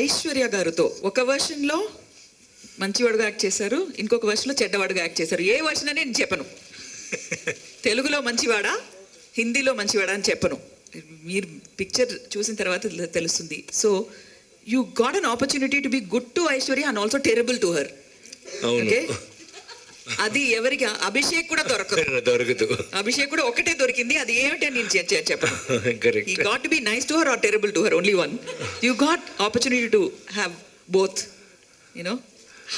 ఐశ్వర్య గారితో ఒక వర్షన్లో మంచివాడుగా యాక్ట్ చేశారు, ఇంకొక వర్షన్లో చెడ్డవాడుగా యాక్ట్ చేశారు. ఏ వర్షన్ అని నేను చెప్పను. తెలుగులో మంచివాడా, హిందీలో మంచివాడా అని చెప్పను. మీరు పిక్చర్ చూసిన తర్వాత తెలుస్తుంది. So you got an opportunity to be good to Aishwarya and also terrible to her. Okay, అది ఎవరికి అభిషేక్ కూడా దొరకదు. అభిషేక్ కూడా ఒకటే దొరికింది, అది ఏమిటి అని నేను చెప్పను. You got to be nice to her or terrible to her, only one. You got opportunity to have both. You know,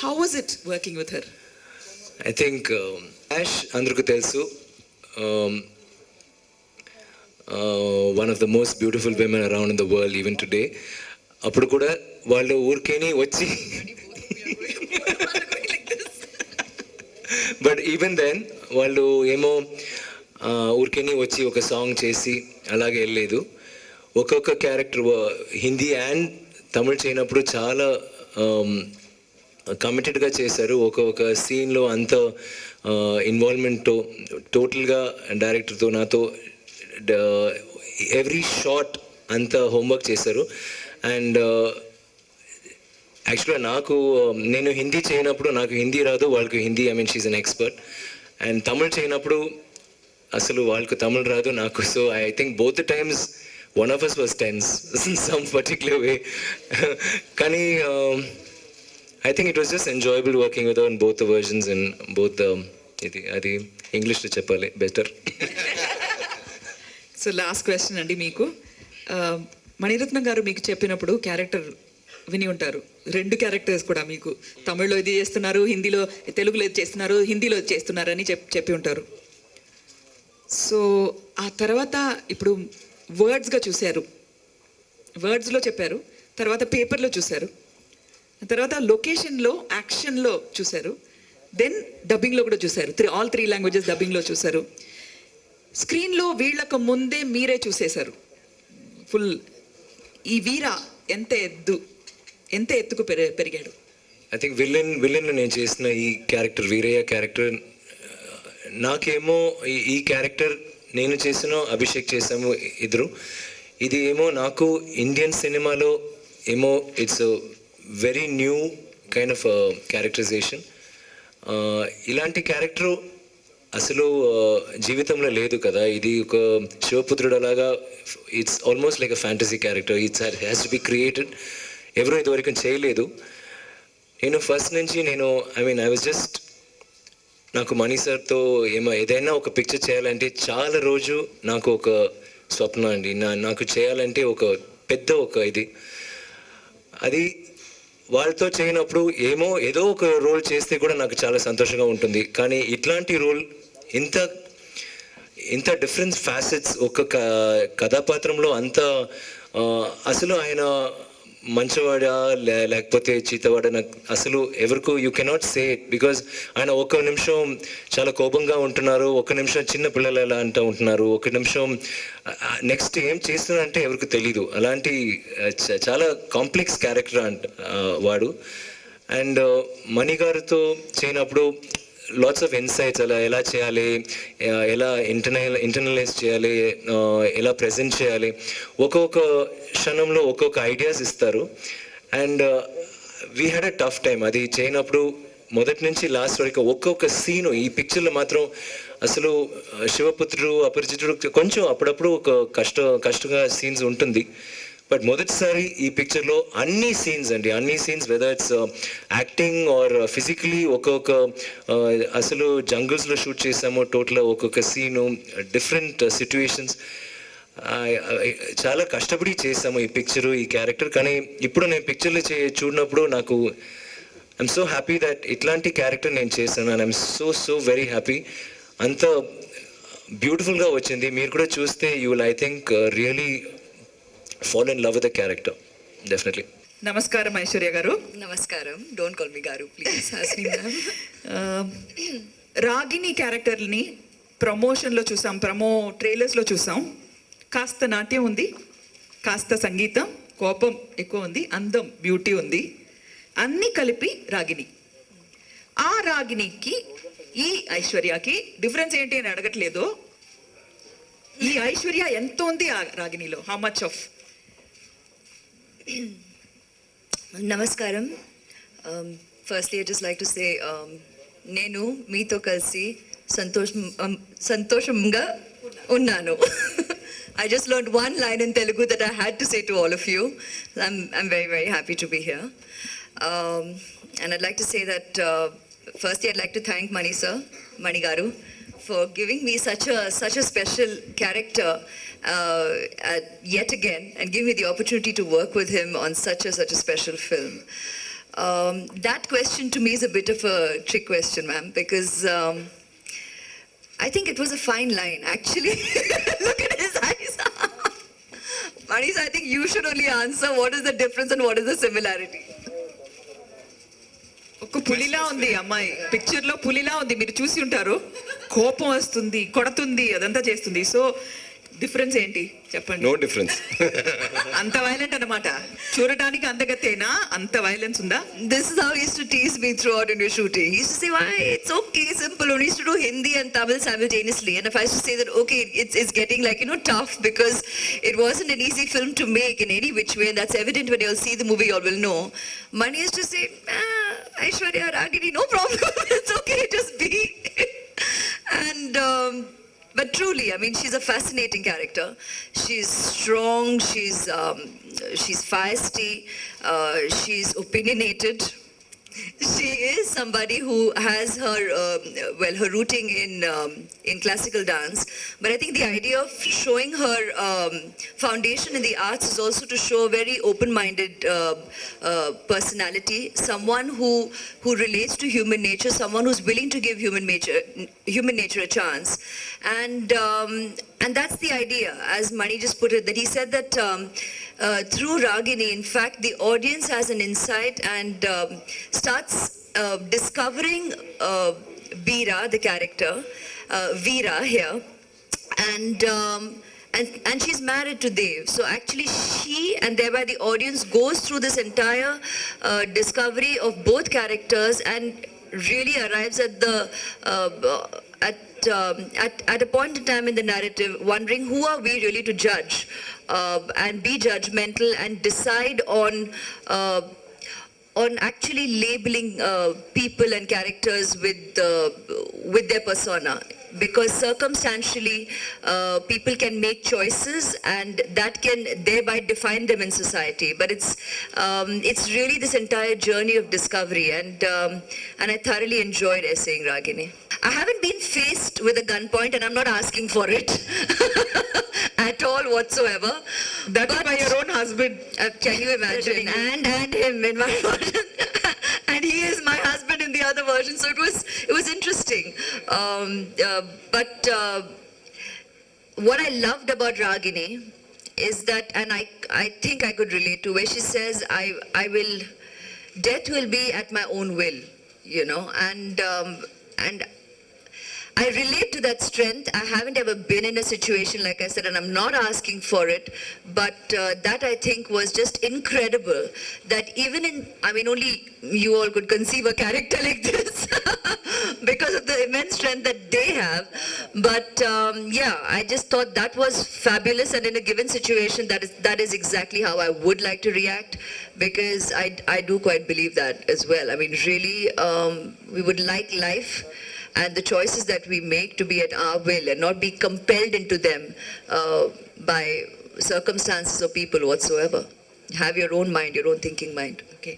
how was it working with her? I think Ash అందరికీ తెలుసు, one of the most beautiful women around in the world even today. అప్పుడు కూడా వాళ్ళు ఊరికేని వచ్చి but even then వాళ్ళు ఏమో ఊరికేని వచ్చి ఒక సాంగ్ చేసి అలాగే వెళ్ళలేదు. ఒక్కొక్క క్యారెక్టర్ హిందీ అండ్ తమిళ్ చేయనప్పుడు చాలా కమిటెడ్గా చేశారు. ఒక్కొక్క సీన్లో అంత ఇన్వాల్వ్మెంట్తో టోటల్గా డైరెక్టర్తో నాతో ఎవ్రీ షాట్ అంత హోంవర్క్ చేశారు. అండ్ యాక్చువల్గా నేను హిందీ చేయనప్పుడు నాకు హిందీ రాదు, వాళ్ళకి Hindi, I mean she an expert. And Tamil చేయనప్పుడు అసలు వాళ్ళకు తమిళ్ రాదు, నాకు. So I think both the times one of us was tense in some particular way. కానీ I think it was just enjoyable working with her in both the versions and both the అది ఇంగ్లీష్లో చెప్పాలి better. So last question అండి మీకు. మణిరత్నం గారు మీకు చెప్పినప్పుడు character విని ఉంటారు, 2 క్యారెక్టర్స్ కూడా మీకు తమిళ్లో ఇది చేస్తున్నారు, హిందీలో తెలుగులో ఇది చేస్తున్నారు, హిందీలో ఇది చేస్తున్నారు అని చెప్పి ఉంటారు. సో ఆ తర్వాత ఇప్పుడు వర్డ్స్గా చూశారు, వర్డ్స్లో చెప్పారు, తర్వాత పేపర్లో చూశారు, తర్వాత లొకేషన్లో యాక్షన్లో చూశారు, దెన్ డబ్బింగ్లో కూడా చూశారు. ఆల్ 3 లాంగ్వేజెస్ డబ్బింగ్లో చూశారు. స్క్రీన్లో వీళ్ళకు ముందే మీరే చూసేశారు ఫుల్. ఈ వీర ఎంత ఎత్తుకు పెరిగాడు? ఐ థింక్ విలన్ నేను చేసిన ఈ క్యారెక్టర్, వీరయ్య క్యారెక్టర్, నాకేమో ఈ క్యారెక్టర్ నేను చేసిన, అభిషేక్ చేసాము ఇద్దరు. ఇది ఏమో నాకు ఇండియన్ సినిమాలో ఏమో it's very new kind of characterisation. ఇలాంటి క్యారెక్టర్ అసలు జీవితంలో లేదు కదా. ఇది ఒక శివపుత్రుడు అలాగా, it's almost like a fantasy character. It's has to be created. ఎవరూ ఇదివరకు చేయలేదు. నేను ఫస్ట్ నుంచి ఐ వాజ్ జస్ట్, నాకు మణి సార్తో ఏదైనా ఒక పిక్చర్ చేయాలంటే చాలా రోజు నాకు ఒక స్వప్నం అండి. నాకు చేయాలంటే ఒక పెద్ద ఇది. అది వాళ్ళతో చేయనప్పుడు ఏదో ఒక రోల్ చేస్తే కూడా నాకు చాలా సంతోషంగా ఉంటుంది. కానీ ఇట్లాంటి రోల్ ఇంత డిఫరెంట్ ఫ్యాసెట్స్ ఒక కథాపాత్రంలో అంత అసలు ఆయన మంచివాడా లేకపోతే చీతవాడా నాకు అసలు ఎవరికి you cannot say it. Because ఆయన ఒక నిమిషం చాలా కోపంగా ఉంటున్నారు, ఒక నిమిషం చిన్న పిల్లలు ఎలా అంటూ ఉంటున్నారు, ఒక నిమిషం నెక్స్ట్ ఏం చేస్తున్నారంటే ఎవరికి తెలీదు. అలాంటి చాలా కాంప్లెక్స్ క్యారెక్టర్ వాడు. అండ్ మణి గారితో చేయనప్పుడు లాట్స్ ఆఫ్ ఇన్సైట్స్, ఎలా చేయాలి, ఎలా ఇంటర్నలైజ్ చేయాలి, ఎలా ప్రజెంట్ చేయాలి, ఒక్కొక్క క్షణంలో ఒక్కొక్క ఐడియాస్ ఇస్తారు. And we had a tough time అది చేయనప్పుడు. మొదటి నుంచి లాస్ట్ వరకు ఒక్కొక్క సీను ఈ పిక్చర్లో మాత్రం అసలు శివపుత్రుడు, అపరిచితుడు కొంచెం అప్పుడప్పుడు ఒక కష్టంగా సీన్స్ ఉంటుంది. బట్ మొదటిసారి ఈ పిక్చర్లో అన్ని scenes whether it's acting are physically ఒక్కొక్క అసలు జంగిల్స్లో షూట్ చేసాము. టోటల్ ఒక్కొక్క సీను, డిఫరెంట్ సిచ్యువేషన్స్, చాలా కష్టపడి చేసాము ఈ పిక్చరు, ఈ క్యారెక్టర్. కానీ ఇప్పుడు నేను పిక్చర్లో చూడినప్పుడు నాకు ఐఎమ్ సో హ్యాపీ దట్ ఇట్లాంటి క్యారెక్టర్ నేను చేశాను. And I'm so very happy. అంత బ్యూటిఫుల్గా వచ్చింది. మీరు కూడా చూస్తే you will, I think, really fall in love with the character, definitely. నమస్కారం ఐశ్వర్య గారు. నమస్కారం. డోంట్ కాల్ మీ గారు ప్లీజ్. హాస్ని మ్యామ్. రాగిణి క్యారెక్టర్ని ప్రమోషన్లో చూసాం, ట్రైలర్స్లో చూసాం. కాస్త నాట్యం ఉంది, కాస్త సంగీతం, కోపం ఎక్కువ ఉంది, అందం, బ్యూటీ ఉంది, అన్నీ కలిపి రాగిణి. ఆ రాగిణికి ఈ ఐశ్వర్యకి డిఫరెన్స్ ఏంటి అని అడగట్లేదు. ఈ ఐశ్వర్య ఎంత ఉంది ఆ రాగిణిలో? How much of Namaskaram. Firstly, I'd just like to say, నేను మీతో కలిసి సంతోషంగా ఉన్నాను. I just learned one line in Telugu that I had to say to all of you. I'm very, very happy to be here. And I'd like to say that, firstly, I'd like to thank Mani sir, Mani Garu, for giving me such a special character yet again, and giving me the opportunity to work with him on such a special film. That question to me is a bit of a trick question, ma'am, because I think it was a fine line, actually. Look at his eyes. Manish, I think you should only answer what is the difference and what is the similarity. ఒక పులిలా ఉంది అమ్మాయి, picture లో పులిలా ఉంది, మీరు చూసి ఉంటారు. కోపం వస్తుంది, కొడుతుంది, అదంతా చేస్తుంది. సో డిఫరెన్స్ ఏంటి చెప్పండి. No difference. అంత వైలెంట్ అన్నమాట, చూడటానికి అందగతేనా, అంత వైలెన్స్ ఉందా? This is how he used to tease me throughout in your shooting. He used to say, why, it's okay, simple. We used to do Hindi and Tamil simultaneously. And if I used to say that, okay, it's getting like, tough because it wasn't an easy film to make in any which way. And that's evident when you'll see the movie, you all will know. Mani used to say, Aishwarya, Ragini, no problem. It's okay, just be. And, but truly, I mean, she's a fascinating character. She's strong, she's feisty, she's opinionated. She is somebody who has her her rooting in classical dance, but I think the idea of showing her foundation in the arts is also to show a very open-minded personality, someone who relates to human nature, someone who's willing to give human nature a chance, and that's the idea, as Mani just put it, that he said that through Ragini, in fact, the audience has an insight and starts discovering Veera, the character, Veera here, and she's married to Dev. So actually she and thereby the audience goes through this entire discovery of both characters and really arrives at the at a point in time in the narrative wondering who are we really to judge and be judgmental and decide on actually labeling people and characters with their persona, because circumstantially people can make choices and that can thereby define them in society. But it's really this entire journey of discovery, and I thoroughly enjoyed essaying Ragini. I haven't been faced with a gunpoint, and I'm not asking for it at all whatsoever. That is by your own husband. Can you imagine? And him in my version. And he is my husband in the other version. So it was interesting. But what I loved about Ragini is that, and I think I could relate to, where she says, death will be at my own will, and I relate to that strength. I haven't ever been in a situation, like I said, and I'm not asking for it, but that I think was just incredible, that even only you all could conceive a character like this because of the immense strength that they have. But I just thought that was fabulous, and in a given situation, that is exactly how I would like to react, because I do quite believe that as well. I mean, really, we would like life and the choices that we make to be at our will and not be compelled into them by circumstances or people whatsoever. Have your own mind, your own thinking mind. Okay.